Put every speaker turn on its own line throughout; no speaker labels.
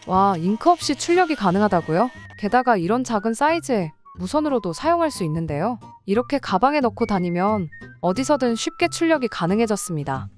와, 잉크 없이 출력이 가능하다고요? 게다가 이런 작은 사이즈에 무선으로도 사용할 수 있는데요. 이렇게 가방에 넣고 다니면 어디서든 쉽게 출력이 가능해졌습니다.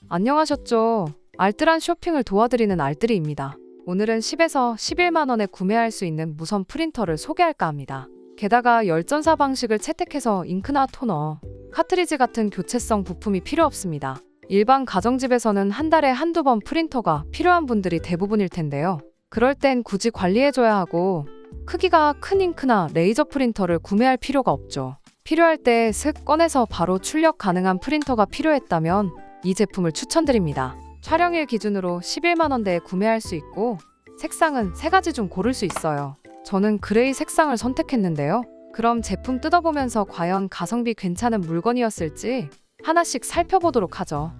안녕하셨죠? 알뜰한 쇼핑을 도와드리는 알뜰이입니다. 오늘은 10에서 11만 원에 구매할 수 있는 무선 프린터를 소개할까 합니다. 게다가 열전사 방식을 채택해서 잉크나 토너, 카트리지 같은 교체성 부품이 필요 없습니다. 일반 가정집에서는 한 달에 한두 번 프린터가 필요한 분들이 대부분일 텐데요. 그럴 땐 굳이 관리해줘야 하고 크기가 큰 잉크나 레이저 프린터를 구매할 필요가 없죠. 필요할 때 슥 꺼내서 바로 출력 가능한 프린터가 필요했다면 이 제품을 추천드립니다. 촬영일 기준으로 11만 원대에 구매할 수 있고 색상은 3가지 중 고를 수 있어요. 저는 그레이 색상을 선택했는데요. 그럼 제품 뜯어보면서 과연 가성비 괜찮은 물건이었을지 하나씩 살펴보도록 하죠.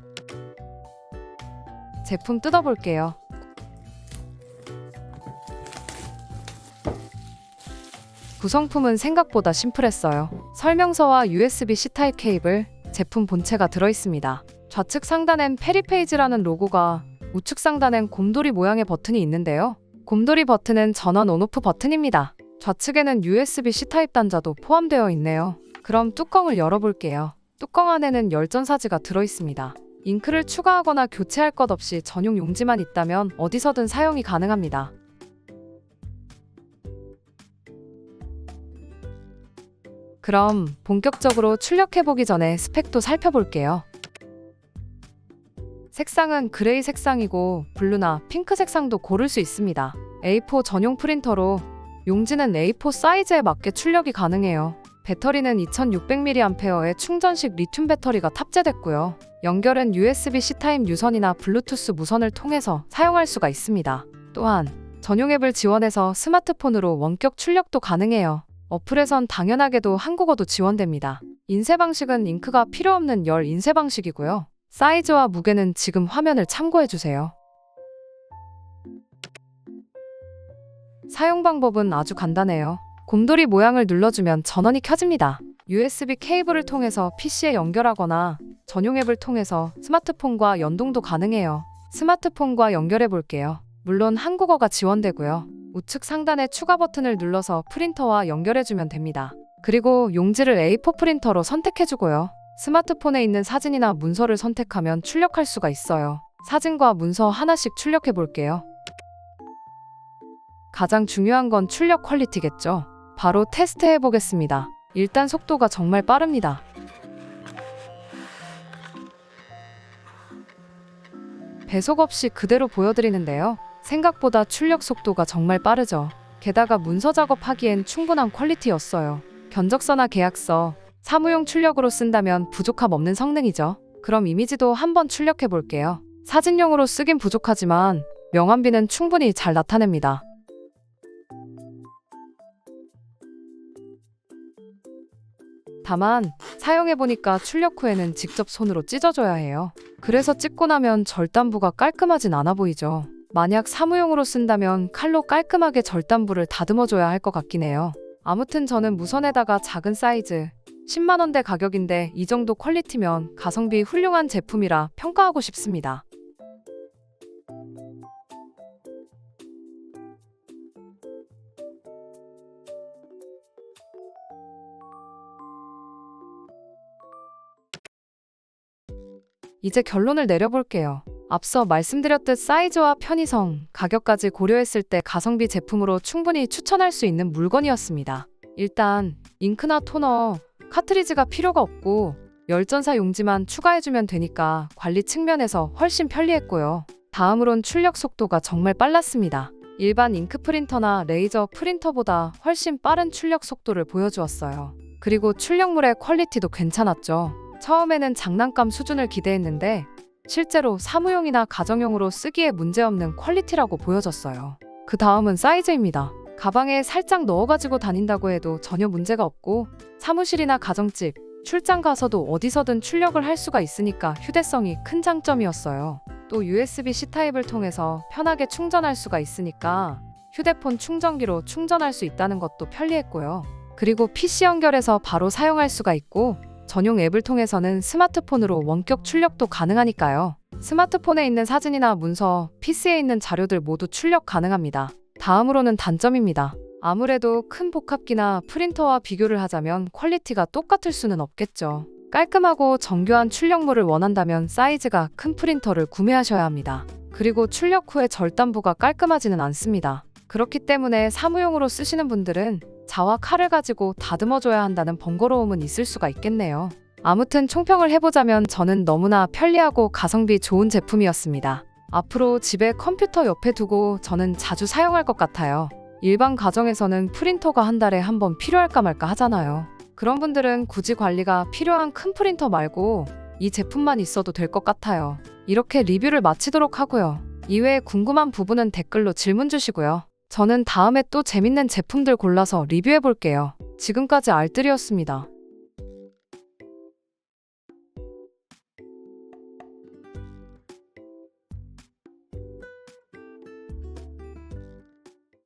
제품 뜯어볼게요. 구성품은 생각보다 심플했어요. 설명서와 USB-C 타입 케이블, 제품 본체가 들어있습니다. 좌측 상단엔 페리페이지라는 로고가, 우측 상단엔 곰돌이 모양의 버튼이 있는데요. 곰돌이 버튼은 전원 온오프 버튼입니다. 좌측에는 USB-C 타입 단자도 포함되어 있네요. 그럼 뚜껑을 열어볼게요. 뚜껑 안에는 열전사지가 들어있습니다. 잉크를 추가하거나 교체할 것 없이 전용 용지만 있다면 어디서든 사용이 가능합니다. 그럼 본격적으로 출력해보기 전에 스펙도 살펴볼게요. 색상은 그레이 색상이고 블루나 핑크 색상도 고를 수 있습니다. A4 전용 프린터로 용지는 A4 사이즈에 맞게 출력이 가능해요. 배터리는 2600mAh의 충전식 리튬 배터리가 탑재됐고요. 연결은 USB-C 타입 유선이나 블루투스 무선을 통해서 사용할 수가 있습니다. 또한 전용 앱을 지원해서 스마트폰으로 원격 출력도 가능해요. 어플에선 당연하게도 한국어도 지원됩니다. 인쇄 방식은 잉크가 필요 없는 열 인쇄 방식이고요. 사이즈와 무게는 지금 화면을 참고해주세요. 사용 방법은 아주 간단해요. 곰돌이 모양을 눌러주면 전원이 켜집니다. USB 케이블을 통해서 PC에 연결하거나 전용 앱을 통해서 스마트폰과 연동도 가능해요. 스마트폰과 연결해 볼게요. 물론 한국어가 지원되고요. 우측 상단의 추가 버튼을 눌러서 프린터와 연결해주면 됩니다. 그리고 용지를 A4 프린터로 선택해주고요. 스마트폰에 있는 사진이나 문서를 선택하면 출력할 수가 있어요. 사진과 문서 하나씩 출력해 볼게요. 가장 중요한 건 출력 퀄리티겠죠. 바로 테스트해 보겠습니다. 일단 속도가 정말 빠릅니다. 배속 없이 그대로 보여드리는데요. 생각보다 출력 속도가 정말 빠르죠. 게다가 문서 작업하기엔 충분한 퀄리티였어요. 견적서나 계약서, 사무용 출력으로 쓴다면 부족함 없는 성능이죠. 그럼 이미지도 한번 출력해 볼게요. 사진용으로 쓰긴 부족하지만 명암비는 충분히 잘 나타냅니다. 다만 사용해보니까 출력 후에는 직접 손으로 찢어줘야 해요. 그래서 찍고 나면 절단부가 깔끔하진 않아 보이죠. 만약 사무용으로 쓴다면 칼로 깔끔하게 절단부를 다듬어줘야 할 것 같긴 해요. 아무튼 저는 무선에다가 작은 사이즈 10만 원대 가격인데 이 정도 퀄리티면 가성비 훌륭한 제품이라 평가하고 싶습니다. 이제 결론을 내려볼게요. 앞서 말씀드렸듯 사이즈와 편의성, 가격까지 고려했을 때 가성비 제품으로 충분히 추천할 수 있는 물건이었습니다. 일단 잉크나 토너, 카트리지가 필요가 없고 열전사 용지만 추가해주면 되니까 관리 측면에서 훨씬 편리했고요. 다음으론 출력 속도가 정말 빨랐습니다. 일반 잉크 프린터나 레이저 프린터보다 훨씬 빠른 출력 속도를 보여주었어요. 그리고 출력물의 퀄리티도 괜찮았죠. 처음에는 장난감 수준을 기대했는데 실제로 사무용이나 가정용으로 쓰기에 문제없는 퀄리티라고 보여졌어요. 그 다음은 사이즈입니다. 가방에 살짝 넣어가지고 다닌다고 해도 전혀 문제가 없고 사무실이나 가정집, 출장 가서도 어디서든 출력을 할 수가 있으니까 휴대성이 큰 장점이었어요. 또 USB-C 타입을 통해서 편하게 충전할 수가 있으니까 휴대폰 충전기로 충전할 수 있다는 것도 편리했고요. 그리고 PC 연결해서 바로 사용할 수가 있고 전용 앱을 통해서는 스마트폰으로 원격 출력도 가능하니까요. 스마트폰에 있는 사진이나 문서, PC에 있는 자료들 모두 출력 가능합니다. 다음으로는 단점입니다. 아무래도 큰 복합기나 프린터와 비교를 하자면 퀄리티가 똑같을 수는 없겠죠. 깔끔하고 정교한 출력물을 원한다면 사이즈가 큰 프린터를 구매하셔야 합니다. 그리고 출력 후에 절단부가 깔끔하지는 않습니다. 그렇기 때문에 사무용으로 쓰시는 분들은 자와 칼을 가지고 다듬어줘야 한다는 번거로움은 있을 수가 있겠네요. 아무튼 총평을 해보자면 저는 너무나 편리하고 가성비 좋은 제품이었습니다. 앞으로 집에 컴퓨터 옆에 두고 저는 자주 사용할 것 같아요. 일반 가정에서는 프린터가 한 달에 한 번 필요할까 말까 하잖아요. 그런 분들은 굳이 관리가 필요한 큰 프린터 말고 이 제품만 있어도 될 것 같아요. 이렇게 리뷰를 마치도록 하고요. 이외에 궁금한 부분은 댓글로 질문 주시고요. 저는 다음에 또 재밌는 제품들 골라서 리뷰해 볼게요. 지금까지 알뜰이었습니다.